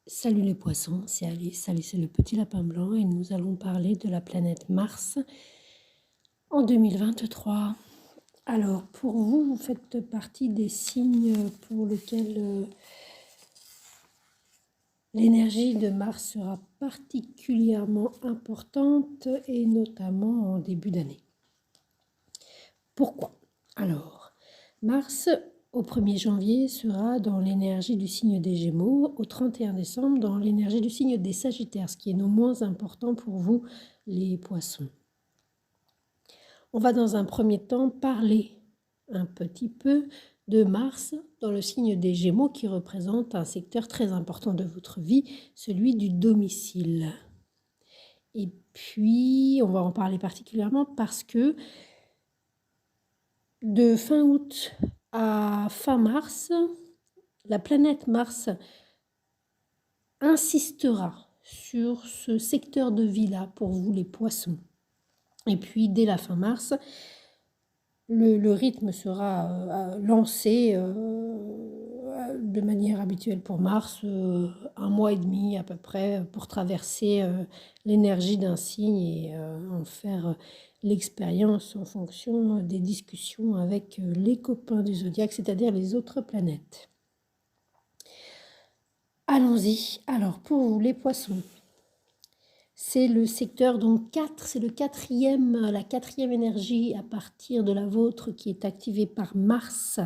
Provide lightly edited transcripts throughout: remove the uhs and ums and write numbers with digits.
Salut les poissons, c'est Alice. Alice c'est le petit lapin blanc et nous allons parler de la planète Mars en 2023. Alors pour vous, vous faites partie des signes pour lesquels l'énergie de Mars sera particulièrement importante et notamment en début d'année. Pourquoi? Alors, Mars au 1er janvier sera dans l'énergie du signe des Gémeaux, au 31 décembre dans l'énergie du signe des Sagittaires, ce qui est non moins important pour vous les poissons. On va dans un premier temps parler un petit peu de Mars dans le signe des Gémeaux qui représente un secteur très important de votre vie, celui du domicile. Et puis, on va en parler particulièrement parce que de fin août à fin mars, la planète Mars insistera sur ce secteur de vie-là pour vous les poissons. Et puis dès la fin mars, le rythme sera lancé de manière habituelle pour Mars, 1 mois et demi à peu près pour traverser l'énergie d'un signe et en faire l'expérience en fonction des discussions avec les copains du zodiaque, c'est-à-dire les autres planètes. Allons-y. Alors pour vous les poissons, c'est le secteur donc 4, c'est la quatrième énergie à partir de la vôtre qui est activée par Mars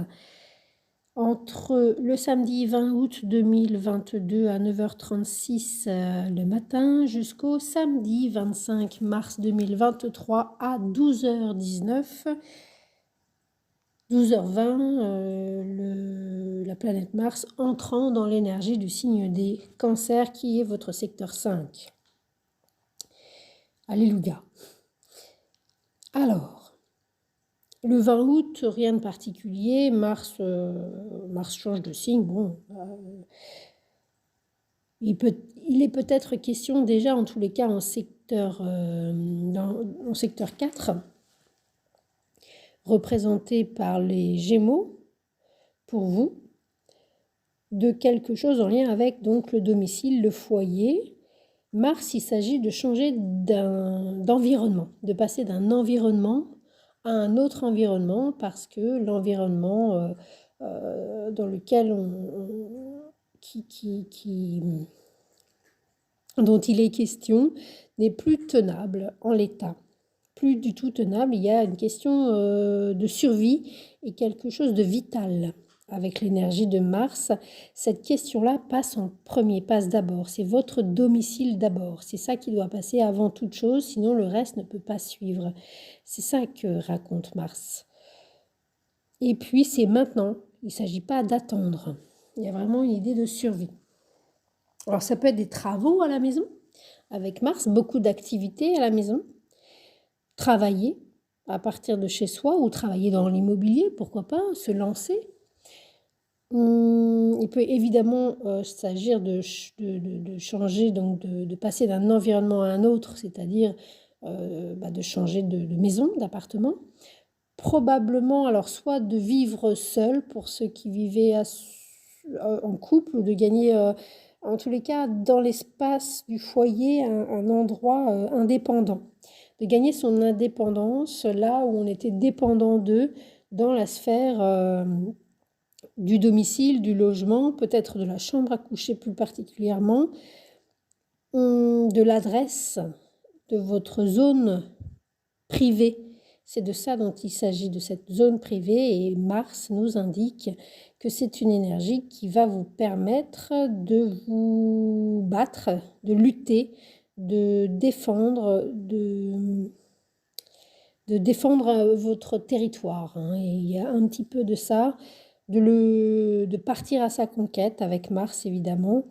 entre le samedi 20 août 2022 à 9h36 le matin jusqu'au samedi 25 mars 2023 à 12h19. 12h20, la planète Mars entrant dans l'énergie du signe des Cancers qui est votre secteur 5. Alléluia. Alors, le 20 août, rien de particulier, Mars change de signe. Bon, il est peut-être question déjà, en tous les cas, en secteur 4, représenté par les Gémeaux, pour vous, de quelque chose en lien avec donc le domicile, le foyer. Mars, il s'agit de changer d'environnement, de passer d'un environnement à un autre environnement parce que l'environnement dans lequel dont il est question n'est plus tenable en l'état. Plus du tout tenable, il y a une question de survie et quelque chose de vital. Avec l'énergie de Mars, cette question-là passe d'abord. C'est votre domicile d'abord. C'est ça qui doit passer avant toute chose, sinon le reste ne peut pas suivre. C'est ça que raconte Mars. Et puis c'est maintenant. Il ne s'agit pas d'attendre. Il y a vraiment une idée de survie. Alors ça peut être des travaux à la maison, avec Mars, beaucoup d'activités à la maison. Travailler à partir de chez soi ou travailler dans l'immobilier, pourquoi pas, se lancer. Il peut évidemment s'agir de changer, donc de passer d'un environnement à un autre, c'est-à-dire de changer de maison, d'appartement. Probablement, alors soit de vivre seul pour ceux qui vivaient en couple, ou de gagner, en tous les cas, dans l'espace du foyer, un endroit indépendant. De gagner son indépendance là où on était dépendant d'eux, dans la sphère du domicile, du logement, peut-être de la chambre à coucher plus particulièrement, de l'adresse, de votre zone privée. C'est de ça dont il s'agit, de cette zone privée, et Mars nous indique que c'est une énergie qui va vous permettre de vous battre, de lutter, de défendre, votre territoire. Et il y a un petit peu de ça, de partir à sa conquête avec Mars évidemment.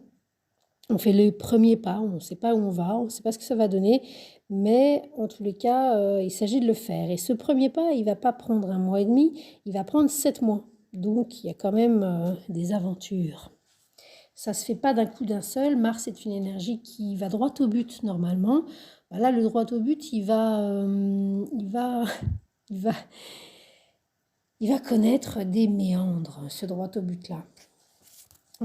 On fait les premiers pas, on ne sait pas où on va, on ne sait pas ce que ça va donner, mais en tous les cas, il s'agit de le faire. Et ce premier pas, il ne va pas prendre 1 mois et demi, il va prendre 7 mois. Donc il y a quand même des aventures. Ça ne se fait pas d'un coup d'un seul. Mars est une énergie qui va droit au but normalement. Là, le droit au but, il va connaître des méandres, ce droit au but-là.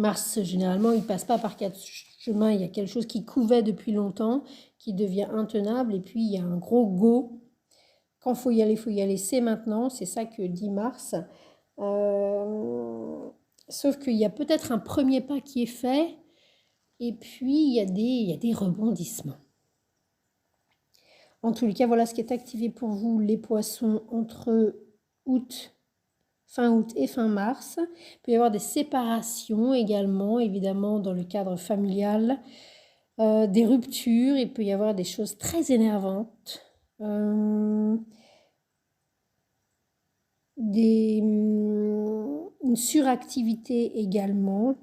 Mars, généralement, il ne passe pas par 4 chemins. Il y a quelque chose qui couvait depuis longtemps, qui devient intenable. Et puis, il y a un gros go. Quand il faut y aller, c'est maintenant. C'est ça que dit Mars. Sauf qu'il y a peut-être un premier pas qui est fait. Et puis, il y a des rebondissements. En tous les cas, voilà ce qui est activé pour vous, les poissons, entre fin août et fin mars. Il peut y avoir des séparations également, évidemment, dans le cadre familial, des ruptures, il peut y avoir des choses très énervantes, une suractivité également.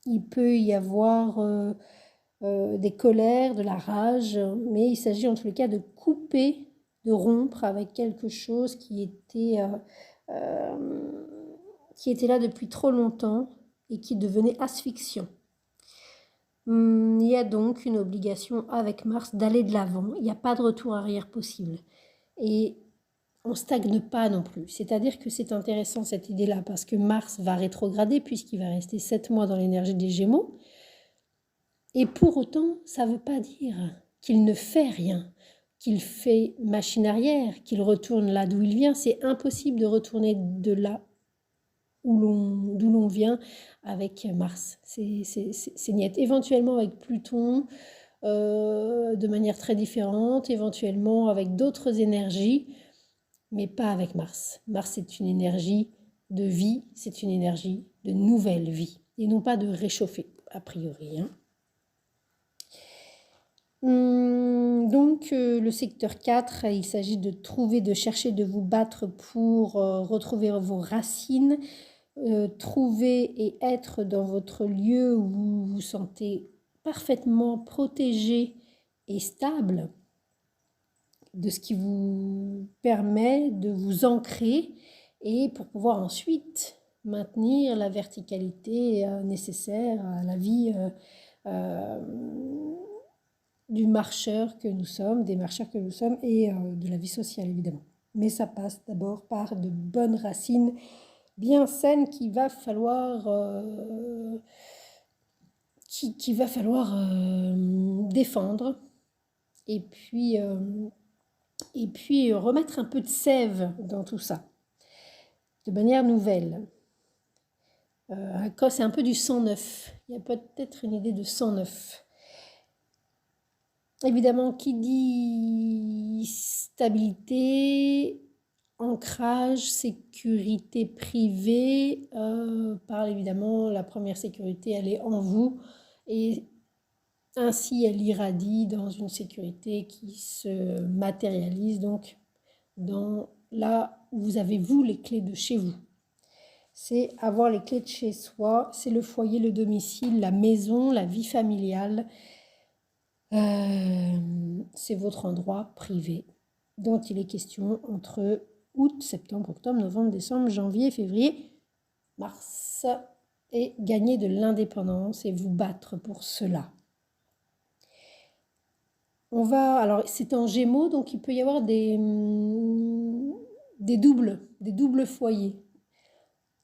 Il peut y avoir des colères, de la rage, mais il s'agit en tous les cas de couper, de rompre avec quelque chose qui était là depuis trop longtemps et qui devenait asphyxiant. Il y a donc une obligation avec Mars d'aller de l'avant, il n'y a pas de retour arrière possible. Et on ne stagne pas non plus, c'est-à-dire que c'est intéressant cette idée-là, parce que Mars va rétrograder puisqu'il va rester 7 mois dans l'énergie des Gémeaux. Et pour autant, ça ne veut pas dire qu'il ne fait rien, qu'il fait machine arrière, qu'il retourne là d'où il vient. C'est impossible de retourner de là d'où l'on vient avec Mars. C'est niet. Éventuellement avec Pluton, de manière très différente, éventuellement avec d'autres énergies, mais pas avec Mars. Mars, c'est une énergie de vie, c'est une énergie de nouvelle vie, et non pas de réchauffer, a priori. Donc le secteur 4, il s'agit de chercher, de vous battre pour retrouver vos racines, trouver et être dans votre lieu où vous vous sentez parfaitement protégé et stable, de ce qui vous permet de vous ancrer et pour pouvoir ensuite maintenir la verticalité nécessaire à la vie du marcheur que nous sommes, des marcheurs que nous sommes et de la vie sociale évidemment. Mais ça passe d'abord par de bonnes racines bien saines qu'il va falloir défendre et puis remettre un peu de sève dans tout ça, de manière nouvelle. C'est un peu du sang neuf, il y a peut-être une idée de sang neuf. Évidemment, qui dit stabilité, ancrage, sécurité privée, parle évidemment, la première sécurité, elle est en vous et ainsi elle irradie dans une sécurité qui se matérialise donc dans là où vous avez vous les clés de chez vous. C'est avoir les clés de chez soi, c'est le foyer, le domicile, la maison, la vie familiale. C'est votre endroit privé dont il est question entre août, septembre, octobre, novembre, décembre, janvier, février, mars, et gagner de l'indépendance et vous battre pour cela. Alors c'est en Gémeaux, donc il peut y avoir des doubles foyers.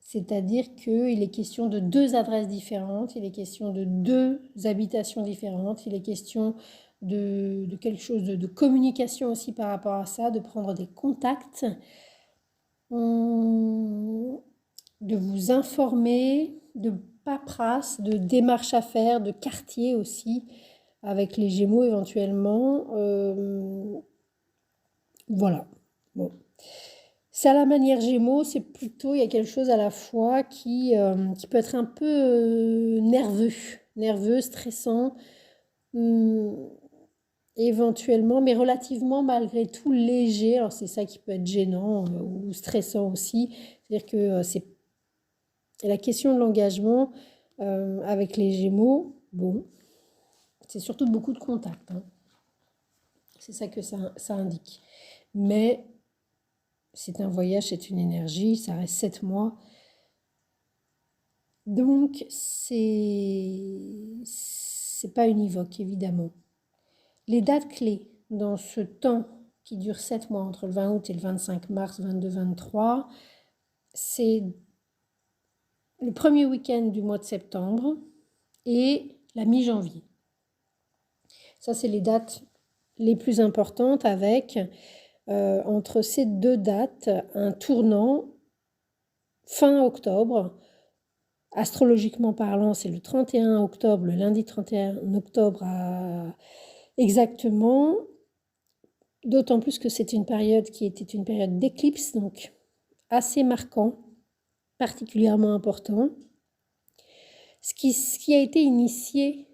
C'est-à-dire qu'il est question de 2 adresses différentes, il est question de 2 habitations différentes, il est question de quelque chose de communication aussi par rapport à ça, de prendre des contacts, de vous informer, de paperasse, de démarches à faire, de quartier aussi, avec les Gémeaux éventuellement. Voilà, bon. C'est à la manière Gémeaux, c'est plutôt, il y a quelque chose à la fois qui peut être un peu nerveux, stressant, éventuellement, mais relativement malgré tout léger. Alors c'est ça qui peut être gênant ou stressant aussi. C'est-à-dire que c'est la question de l'engagement avec les Gémeaux, bon, c'est surtout beaucoup de contacts. C'est ça que ça indique. Mais c'est un voyage, c'est une énergie, ça reste 7 mois. Donc, c'est pas univoque, évidemment. Les dates clés dans ce temps qui dure 7 mois, entre le 20 août et le 25 mars 22-23, c'est le premier week-end du mois de septembre et la mi-janvier. Ça, c'est les dates les plus importantes avec, entre ces deux dates, un tournant fin octobre. Astrologiquement parlant, c'est le 31 octobre, le lundi 31 octobre exactement. D'autant plus que c'est une période qui était une période d'éclipse, donc assez marquant, particulièrement important. Ce qui a été initié,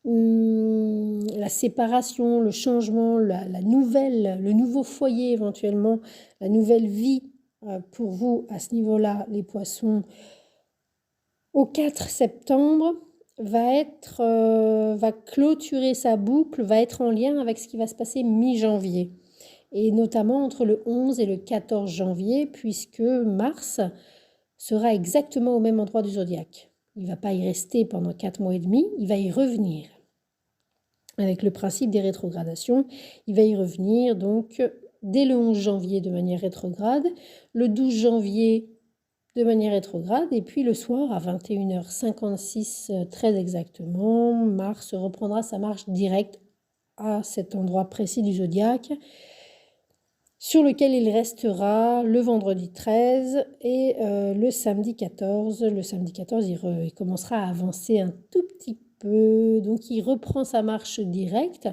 la séparation, le changement, le nouveau foyer éventuellement, la nouvelle vie pour vous à ce niveau-là, les poissons, au 4 septembre, va clôturer sa boucle, va être en lien avec ce qui va se passer mi-janvier. Et notamment entre le 11 et le 14 janvier, puisque Mars sera exactement au même endroit du zodiaque. Il ne va pas y rester pendant 4 mois et demi, il va y revenir. Avec le principe des rétrogradations, il va y revenir donc dès le 11 janvier de manière rétrograde, le 12 janvier de manière rétrograde, et puis le soir à 21h56 très exactement, Mars reprendra sa marche directe à cet endroit précis du zodiaque, sur lequel il restera le vendredi 13 et le samedi 14. Le samedi 14, il commencera à avancer un tout petit peu, donc il reprend sa marche directe,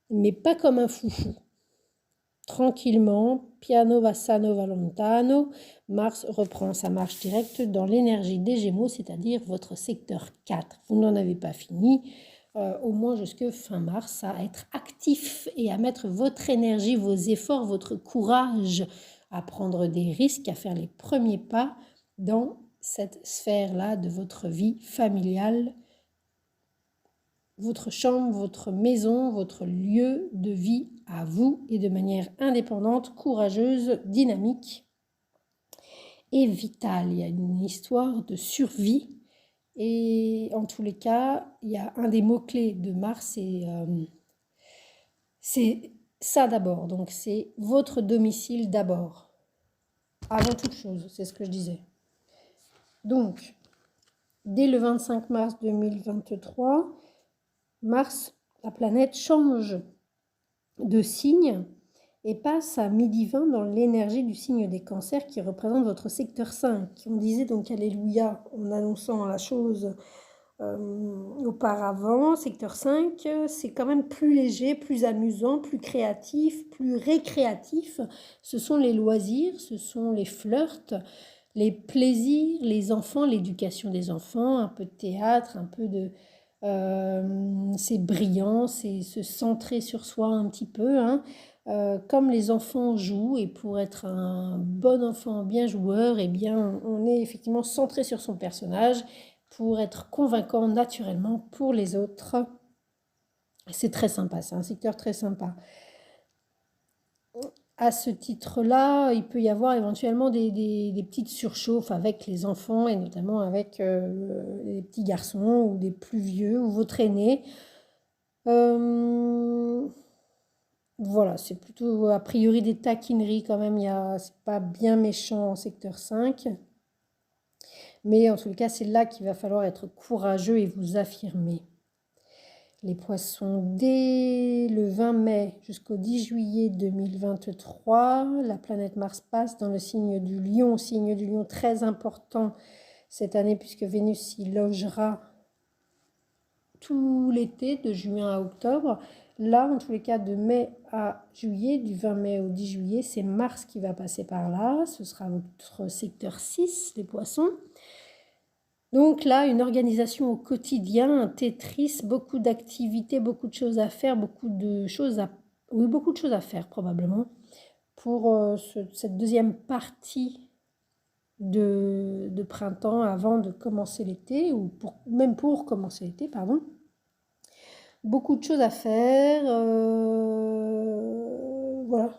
mais pas comme un foufou. Tranquillement, piano va sano va lontano, Mars reprend sa marche directe dans l'énergie des Gémeaux, c'est-à-dire votre secteur 4. Vous n'en avez pas fini, au moins jusque fin mars, à être actif et à mettre votre énergie, vos efforts, votre courage à prendre des risques, à faire les premiers pas dans cette sphère-là de votre vie familiale, votre chambre, votre maison, votre lieu de vie à vous et de manière indépendante, courageuse, dynamique et vitale. Il y a une histoire de survie et en tous les cas, il y a un des mots-clés de Mars, c'est ça d'abord. Donc c'est votre domicile d'abord, avant toute chose, c'est ce que je disais. Donc, dès le 25 mars 2023, Mars, la planète, change de signe et passe à midi 20 dans l'énergie du signe des cancers qui représente votre secteur 5. On disait donc alléluia en annonçant la chose auparavant. Secteur 5, c'est quand même plus léger, plus amusant, plus créatif, plus récréatif. Ce sont les loisirs, ce sont les flirts, les plaisirs, les enfants, l'éducation des enfants, un peu de théâtre, un peu de... c'est brillant, c'est se centrer sur soi un petit peu, hein. Comme les enfants jouent, et pour être un bon enfant bien joueur, eh bien, on est effectivement centré sur son personnage pour être convaincant naturellement pour les autres. C'est très sympa, c'est un secteur très sympa. À ce titre-là, il peut y avoir éventuellement des petites surchauffes avec les enfants et notamment avec les petits garçons ou des plus vieux ou votre aîné. Voilà, c'est plutôt a priori des taquineries quand même, c'est pas bien méchant en secteur 5. Mais en tout cas, c'est là qu'il va falloir être courageux et vous affirmer. Les poissons, dès le 20 mai jusqu'au 10 juillet 2023, la planète Mars passe dans le signe du Lion, signe du Lion très important cette année puisque Vénus y logera tout l'été, de juin à octobre. Là, en tous les cas, de mai à juillet, du 20 mai au 10 juillet, c'est Mars qui va passer par là. Ce sera votre secteur 6, les poissons. Donc là, une organisation au quotidien, un Tetris, beaucoup d'activités, beaucoup de choses à faire, beaucoup de choses à faire probablement pour cette deuxième partie de printemps avant de commencer l'été, ou même pour commencer l'été, pardon. Beaucoup de choses à faire, voilà,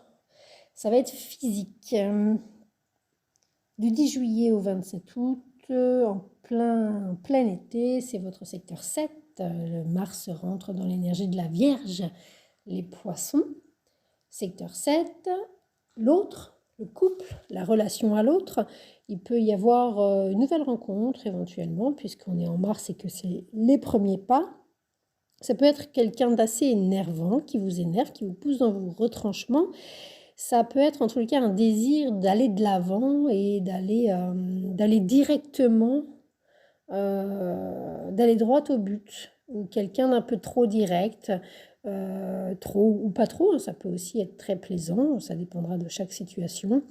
ça va être physique. Du 10 juillet au 27 août, en plein été, c'est votre secteur 7. Le Mars rentre dans l'énergie de la Vierge, les poissons. Secteur 7, l'autre, le couple, la relation à l'autre. Il peut y avoir une nouvelle rencontre éventuellement, puisqu'on est en Mars et que c'est les premiers pas. Ça peut être quelqu'un d'assez énervant, qui vous énerve, qui vous pousse dans vos retranchements. Ça peut être en tous les cas un désir d'aller de l'avant et d'aller directement, d'aller droit au but, ou quelqu'un d'un peu trop direct, trop ou pas trop, hein, ça peut aussi être très plaisant, ça dépendra de chaque situation.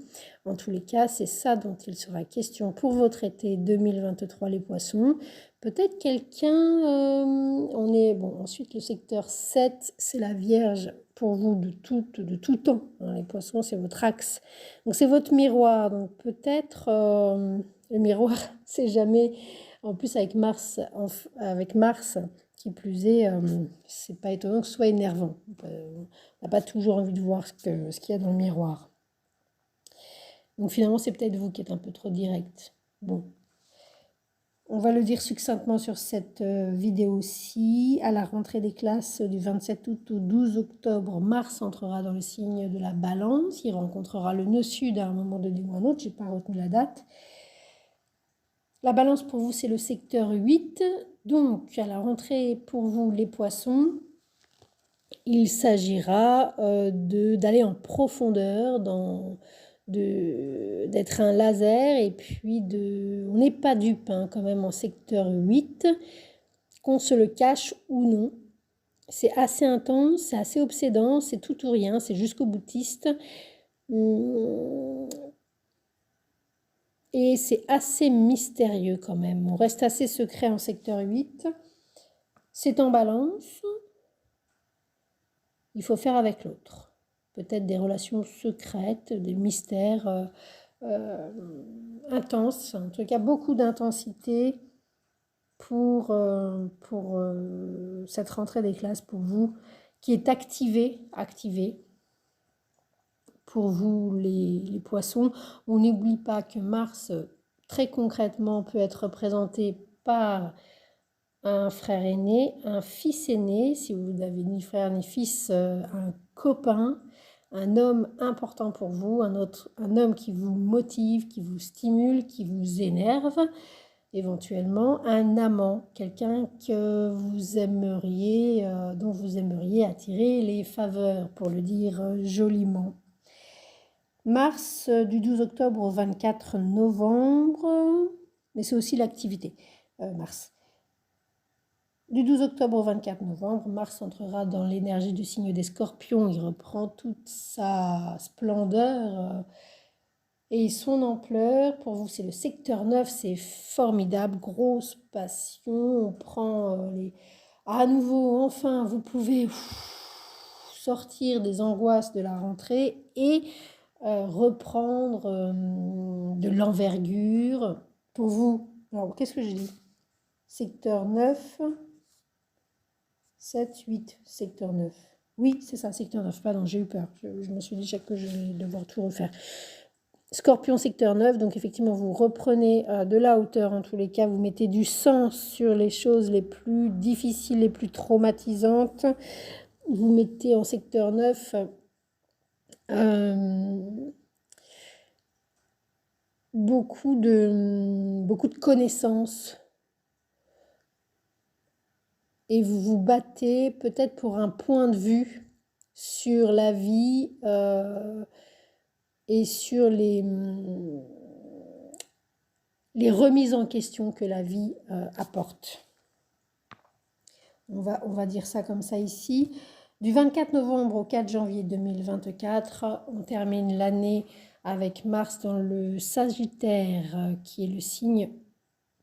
En tous les cas, c'est ça dont il sera question pour votre été 2023 les poissons. Peut-être quelqu'un, on est, bon, ensuite le secteur 7, c'est la Vierge pour vous de tout temps, hein, les poissons, c'est votre axe. Donc c'est votre miroir, donc peut-être le miroir, c'est jamais, en plus avec Mars, qui plus est, c'est pas étonnant que ce soit énervant. On n'a pas toujours envie de voir ce qu'il y a dans le miroir. Donc finalement, c'est peut-être vous qui êtes un peu trop direct. Bon. On va le dire succinctement sur cette vidéo-ci. À la rentrée des classes du 27 août au 12 octobre, Mars entrera dans le signe de la Balance. Il rencontrera le nœud sud à un moment donné ou un autre. Je n'ai pas retenu la date. La Balance pour vous, c'est le secteur 8. Donc, à la rentrée pour vous, les poissons, il s'agira d'aller en profondeur, d'être un laser et puis on n'est pas dupe hein, quand même en secteur 8, qu'on se le cache ou non. C'est assez intense, c'est assez obsédant, c'est tout ou rien, c'est jusqu'au boutiste. Et c'est assez mystérieux quand même. On reste assez secret en secteur 8. C'est en Balance. Il faut faire avec l'autre. Peut-être des relations secrètes, des mystères intenses. En tout cas, beaucoup d'intensité pour cette rentrée des classes pour vous, qui est activée pour vous les poissons. On n'oublie pas que Mars, très concrètement, peut être représenté par un frère aîné, un fils aîné, si vous n'avez ni frère ni fils, un copain, un homme important pour vous, un homme qui vous motive, qui vous stimule, qui vous énerve, éventuellement un amant, quelqu'un que vous aimeriez, dont vous aimeriez attirer les faveurs, pour le dire joliment. Mars du 12 octobre au 24 novembre, mais c'est aussi l'activité, Mars. Du 12 octobre au 24 novembre, Mars entrera dans l'énergie du signe des Scorpions. Il reprend toute sa splendeur et son ampleur. Pour vous, c'est le secteur 9, c'est formidable, grosse passion. On prend à nouveau, enfin, vous pouvez sortir des angoisses de la rentrée et reprendre de l'envergure. Pour vous, alors qu'est-ce que je dis? Secteur 9... 7, 8, secteur 9. Oui, c'est ça, secteur 9. Pardon, j'ai eu peur. Je me suis dit que je vais devoir tout refaire. Scorpion, secteur 9. Donc, effectivement, vous reprenez de la hauteur. En tous les cas, vous mettez du sens sur les choses les plus difficiles, les plus traumatisantes. Vous mettez en secteur 9 beaucoup de connaissances. Et vous vous battez peut-être pour un point de vue sur la vie et sur les remises en question que la vie apporte. On va dire ça comme ça ici. Du 24 novembre au 4 janvier 2024, on termine l'année avec Mars dans le Sagittaire, qui est le signe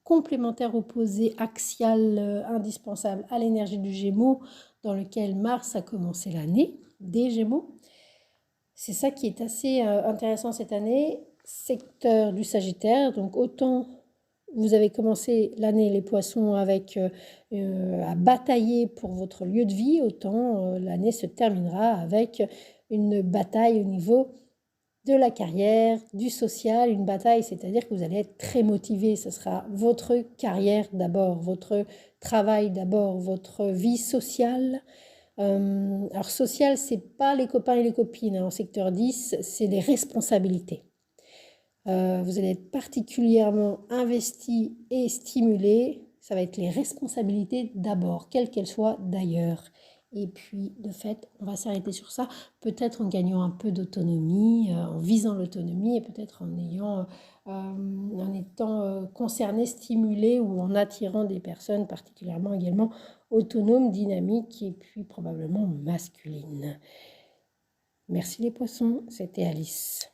complémentaire opposé axial indispensable à l'énergie du Gémeaux, dans lequel Mars a commencé l'année des Gémeaux. C'est ça qui est assez intéressant cette année. Secteur du Sagittaire, donc autant vous avez commencé l'année les poissons avec à batailler pour votre lieu de vie, autant l'année se terminera avec une bataille au niveau de la carrière, du social, une bataille, c'est-à-dire que vous allez être très motivé. Ce sera votre carrière d'abord, votre travail d'abord, votre vie sociale, Alors social, c'est pas les copains et les copines, hein. En secteur 10, c'est des responsabilités. Vous allez être particulièrement investi et stimulé. Ça va être les responsabilités d'abord, quelles qu'elles soient d'ailleurs. Et puis, de fait, on va s'arrêter sur ça, peut-être en gagnant un peu d'autonomie, en visant l'autonomie et peut-être en étant concerné, stimulé ou en attirant des personnes particulièrement également autonomes, dynamiques et puis probablement masculines. Merci les poissons, c'était Alice.